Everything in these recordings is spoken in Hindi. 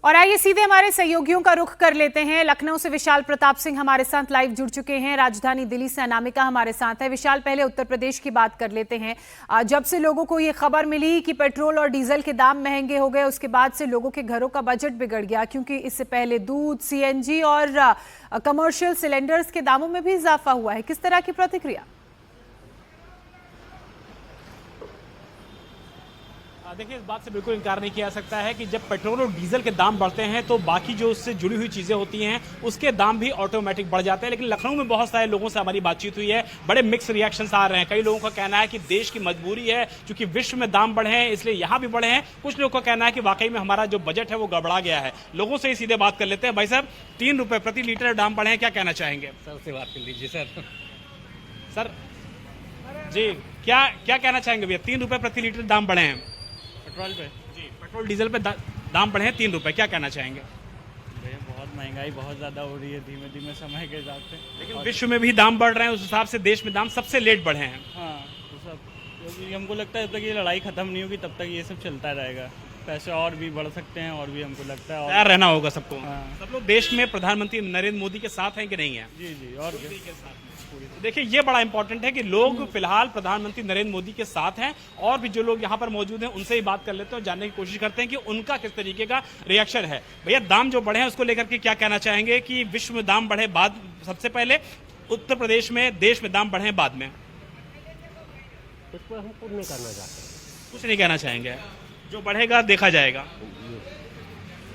और आइए सीधे हमारे सहयोगियों का रुख कर लेते हैं। लखनऊ से विशाल प्रताप सिंह हमारे साथ लाइव जुड़ चुके हैं। राजधानी दिल्ली से अनामिका हमारे साथ है। विशाल, पहले उत्तर प्रदेश की बात कर लेते हैं। जब से लोगों को ये खबर मिली कि पेट्रोल और डीजल के दाम महंगे हो गए, उसके बाद से लोगों के घरों का बजट बिगड़ गया, क्योंकि इससे पहले दूध, सीएनजी और कमर्शियल सिलेंडर्स के दामों में भी इजाफा हुआ है। किस तरह की प्रतिक्रिया? देखिए, इस बात से बिल्कुल इनकार नहीं किया जा सकता है कि जब पेट्रोल और डीजल के दाम बढ़ते हैं तो बाकी जो उससे जुड़ी हुई चीज़ें होती हैं उसके दाम भी ऑटोमेटिक बढ़ जाते हैं। लेकिन लखनऊ में बहुत सारे लोगों से हमारी बातचीत हुई है, बड़े मिक्स रिएक्शंस आ रहे हैं। कई लोगों का कहना है कि देश की मजबूरी है, क्योंकि विश्व में दाम बढ़े हैं इसलिए यहाँ भी बढ़े हैं। कुछ लोगों का कहना है कि वाकई में हमारा जो बजट है वो गड़बड़ा गया है। लोगों से ही सीधे बात कर लेते हैं। भाई साहब, 3 रुपये प्रति लीटर दाम बढ़े हैं, क्या कहना चाहेंगे? सर से बात कर लीजिए सर जी, क्या कहना चाहेंगे भैया? 3 रुपये प्रति लीटर दाम बढ़े हैं पेट्रोल पे। जी, पेट्रोल डीजल पे दाम बढ़े हैं 3 रुपये, क्या कहना चाहेंगे? भैया बहुत महंगाई बहुत ज़्यादा हो रही है धीमे धीमे समय के हिसाब से। लेकिन विश्व में भी दाम बढ़ रहे हैं, उस हिसाब से देश में दाम सबसे लेट बढ़े हैं। हाँ, तो सब क्योंकि हमको लगता है जब तक ये लड़ाई ख़त्म नहीं होगी तब तक ये सब चलता रहेगा। पैसे और भी बढ़ सकते हैं और भी हमको लगता है तैयार रहना होगा सबको। हाँ। सब लोग देश में प्रधानमंत्री नरेंद्र मोदी के साथ हैं कि नहीं है? जी और के साथ तो देखिए, ये बड़ा इंपॉर्टेंट है कि लोग फिलहाल प्रधानमंत्री नरेंद्र मोदी के साथ हैं। और भी जो लोग यहाँ पर मौजूद हैं उनसे ही बात कर लेते हैं और जानने की कोशिश करते हैं कि उनका किस तरीके का रिएक्शन है। भैया, दाम जो बढ़े हैं उसको लेकर के क्या कहना चाहेंगे कि विश्व में दाम बढ़े बाद सबसे पहले, उत्तर प्रदेश में देश में दाम बढ़े बाद में? इस पर हम कुछ नहीं करना चाहते। कुछ नहीं कहना चाहेंगे, जो बढ़ेगा देखा जाएगा।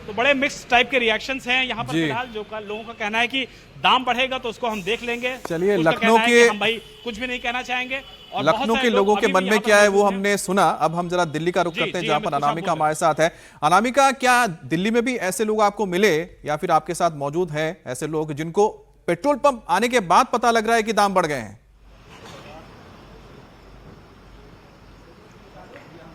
तो बड़े मिक्स टाइप के रिएक्शंस हैं यहाँ पर फिलहाल। जो लोगों का कहना है कि दाम बढ़ेगा तो उसको हम देख लेंगे। चलिए, लखनऊ के हम भाई कुछ भी नहीं कहना चाहेंगे। और लखनऊ के लोगों के मन में क्या है वो हमने सुना। अब हम जरा दिल्ली का रुख करते हैं, जहां पर अनामिका हमारे साथ है। अनामिका, क्या दिल्ली में भी ऐसे लोग आपको मिले या फिर आपके साथ मौजूद हैं ऐसे लोग जिनको पेट्रोल पंप आने के बाद पता लग रहा है कि दाम बढ़ गए हैं?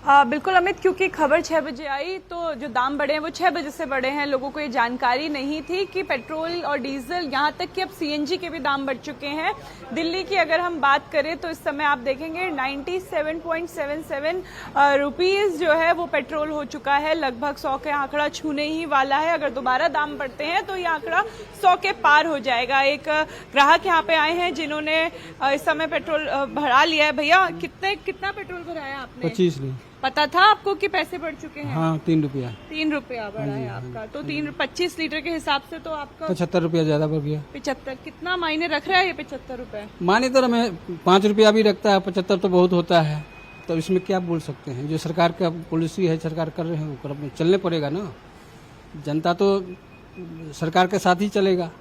बिल्कुल अमित, क्योंकि खबर 6 बजे आई तो जो दाम बढ़े हैं वो 6 बजे से बढ़े हैं। लोगों को ये जानकारी नहीं थी कि पेट्रोल और डीजल, यहाँ तक कि अब सीएनजी के भी दाम बढ़ चुके हैं। दिल्ली की अगर हम बात करें तो इस समय आप देखेंगे 97.77 रुपीज़ जो है वो पेट्रोल हो चुका है। लगभग 100 के आंकड़ा छूने ही वाला है। अगर दोबारा दाम बढ़ते हैं तो ये आंकड़ा 100 के पार हो जाएगा। एक ग्राहक यहाँ पे आए हैं जिन्होंने इस समय पेट्रोल भरा लिया है। भैया, कितना पेट्रोल भराया आपने? 25 नहीं पता था आपको कि पैसे बढ़ चुके हैं? हाँ, 3 रुपया। 3 रुपया बढ़ा है आपका। तो 25 लीटर के हिसाब से तो आपका 75 रुपया ज्यादा बढ़ गया। 75 कितना मायने रख रहा है ये 75 रुपए? माने तो हमें 5 रुपया भी रखता है, 75 तो बहुत होता है। तो इसमें क्या बोल सकते हैं? जो सरकार का पॉलिसी है, सरकार कर रहे हैं वो चलने पड़ेगा ना। जनता तो सरकार के साथ ही चलेगा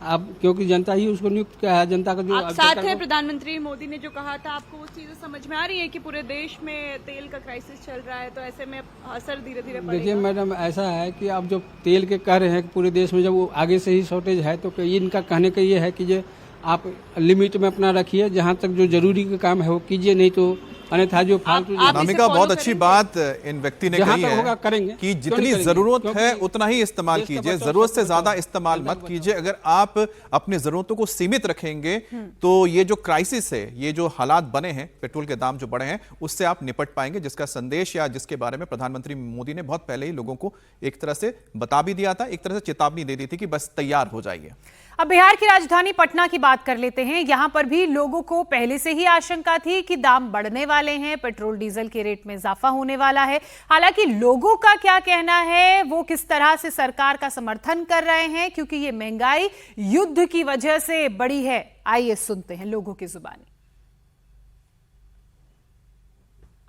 अब, क्योंकि जनता ही उसको नियुक्त किया है। जनता का जो आप साथ है, प्रधानमंत्री मोदी ने जो कहा था, आपको वो चीजें समझ में आ रही है कि पूरे देश में तेल का क्राइसिस चल रहा है, तो ऐसे में असर धीरे धीरे पड़ेगा? देखिए मैडम, ऐसा है कि अब जो तेल के कह रहे हैं कि पूरे देश में जब वो आगे से ही शॉर्टेज है, तो इनका कहने का ये है कि जो आप लिमिट में अपना रखिए, जहाँ तक जो जरूरी का काम है वो कीजिए, नहीं तो अन्यथा जो फालतू। अनामिका, बहुत अच्छी बात इन व्यक्ति ने कही है करेंगे कि जितनी जरूरत है उतना ही इस्तेमाल कीजिए, जरूरत से ज्यादा इस्तेमाल मत कीजिए। अगर आप अपनी जरूरतों को सीमित रखेंगे तो ये जो क्राइसिस है, ये जो हालात बने हैं, पेट्रोल के दाम जो बढ़े हैं, उससे आप निपट पाएंगे, जिसका संदेश या जिसके बारे में प्रधानमंत्री मोदी ने बहुत पहले ही लोगों को एक तरह से बता भी दिया था, एक तरह से चेतावनी दे दी थी कि बस तैयार हो जाइए। अब बिहार की राजधानी पटना की बात कर लेते हैं। यहां पर भी लोगों को पहले से ही आशंका थी कि दाम बढ़ने वाले हैं, पेट्रोल डीजल के रेट में इजाफा होने वाला है। हालांकि लोगों का क्या कहना है, वो किस तरह से सरकार का समर्थन कर रहे हैं, क्योंकि ये महंगाई युद्ध की वजह से बढ़ी है। आइए सुनते हैं लोगों की जुबानी।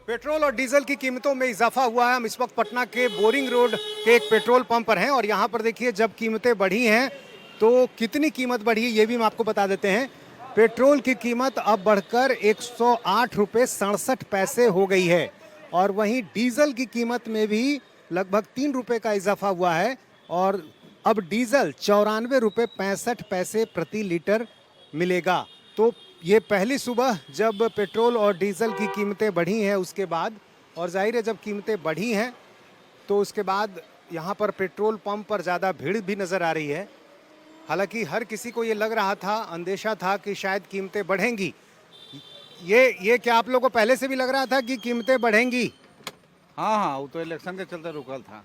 पेट्रोल और डीजल की कीमतों में इजाफा हुआ है। हम इस वक्त पटना के बोरिंग रोड के एक पेट्रोल पंप पर हैं और यहाँ पर देखिए, जब कीमतें बढ़ी हैं तो कितनी कीमत बढ़ी है ये भी हम आपको बता देते हैं। पेट्रोल की कीमत अब बढ़कर 108 रुपये 67 पैसे हो गई है और वहीं डीजल की कीमत में भी लगभग 3 रुपये का इजाफा हुआ है और अब डीजल 94 रुपये 65 पैसे प्रति लीटर मिलेगा। तो ये पहली सुबह जब पेट्रोल और डीजल की कीमतें बढ़ी हैं उसके बाद, और जाहिर है जब कीमतें बढ़ी हैं तो उसके बाद यहाँ पर पेट्रोल पंप पर ज़्यादा भीड़ भी नज़र आ रही है। हालांकि हर किसी को ये लग रहा था, अंदेशा था कि शायद कीमतें बढ़ेंगी। ये क्या आप लोगों को पहले से भी लग रहा था कि कीमतें बढ़ेंगी? हाँ, वो तो इलेक्शन के चलते रुकल था।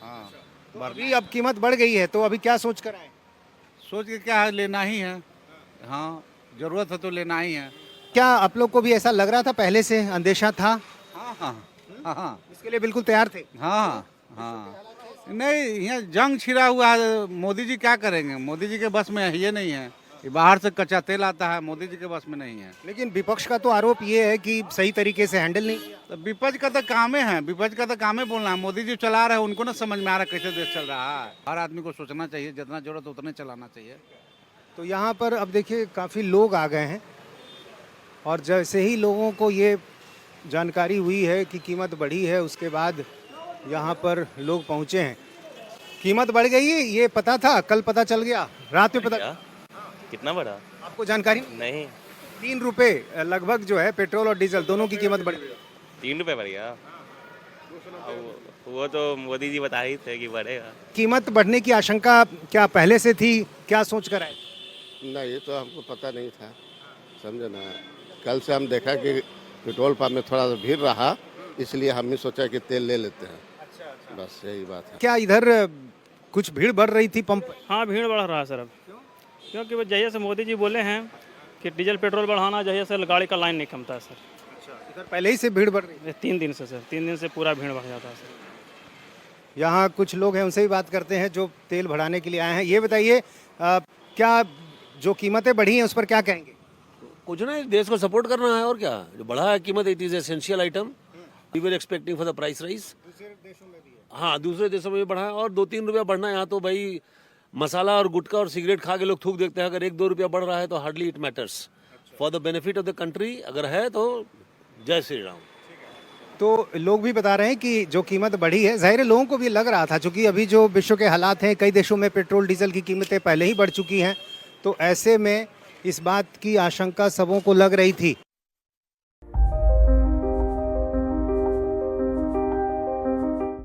हाँ, अभी अब कीमत बढ़ गई है तो अभी क्या सोच कर आए? सोच के क्या है, लेना ही है। हाँ, जरूरत है तो लेना ही है। क्या आप लोग को भी ऐसा लग रहा था, पहले से अंदेशा था? हाँ हाँ हाँ हाँ इसके लिए बिल्कुल तैयार थे? हाँ हाँ। नहीं, यहाँ जंग छिड़ा हुआ है। मोदी जी क्या करेंगे? मोदी जी के बस में ये नहीं है। ये बाहर से कच्चा तेल आता है, मोदी जी के बस में नहीं है। लेकिन विपक्ष का तो आरोप ये है कि सही तरीके से हैंडल नहीं किया। तो विपक्ष का तो काम है, विपक्ष का तो काम है बोलना है। मोदी जी चला रहे हैं, उनको ना समझ में आ रहा है कैसे देश चल रहा है। हर आदमी को सोचना चाहिए, जितना जरूरत है उतने चलाना चाहिए। तो यहाँ पर अब देखिए काफ़ी लोग आ गए हैं और जैसे ही लोगों को ये जानकारी हुई है कि कीमत बढ़ी है, उसके बाद यहाँ पर लोग पहुँचे हैं। कीमत बढ़ गई है ये पता था, कल पता चल गया, रात में पता? कितना बढ़ा? आपको जानकारी नहीं, 3 रुपए लगभग जो है पेट्रोल और डीजल दोनों की कीमत बढ़ गई। 3 रुपए बढ़ गया। वो तो मोदी जी बता ही थे कि बढ़ेगा। कीमत बढ़ने की आशंका क्या पहले से थी, क्या सोच कर आए? नहीं, ये तो हमको पता नहीं था, समझे ना। कल से हम देखा कि पेट्रोल पंप में थोड़ा सा भीड़ रहा, इसलिए हमने सोचा कि तेल ले लेते हैं। बस यही बात है। क्या इधर कुछ भीड़ बढ़ रही थी पंप? हाँ, भीड़ बढ़ रहा है सर अब, क्योंकि वो जैसे से मोदी जी बोले हैं कि डीजल पेट्रोल बढ़ाना, जैसे से गाड़ी का लाइन नहीं कमता है सर। इधर पहले ही से भीड़ बढ़ रही है? 3 दिन से सर, 3 दिन से पूरा भीड़ बढ़ जाता है सर। यहाँ कुछ लोग हैं, उनसे भी बात करते हैं जो तेल बढ़ाने के लिए आए हैं। ये बताइए क्या जो कीमतें बढ़ी हैं उस पर क्या कहेंगे? कुछ नहीं, देश को सपोर्ट करना है और क्या। जो बढ़ा है कीमत, it is essential item. We were expecting for the price rise. हाँ, दूसरे देशों में भी बढ़ा है और 2-3 रुपया बढ़ना। यहाँ तो भाई मसाला और गुटखा और सिगरेट खा के लोग थूक देखते हैं। अगर 1-2 रुपया बढ़ रहा है तो hardly it matters. For the benefit of the country अगर है तो जय श्री राम। तो लोग भी बता रहे हैं कि जो कीमत बढ़ी है, जाहिर है लोगों को भी लग रहा था, क्योंकि अभी जो विश्व के हालात हैं, कई देशों में पेट्रोल डीजल की कीमतें पहले ही बढ़ चुकी हैं, तो ऐसे में इस बात की आशंका सबों को लग रही थी।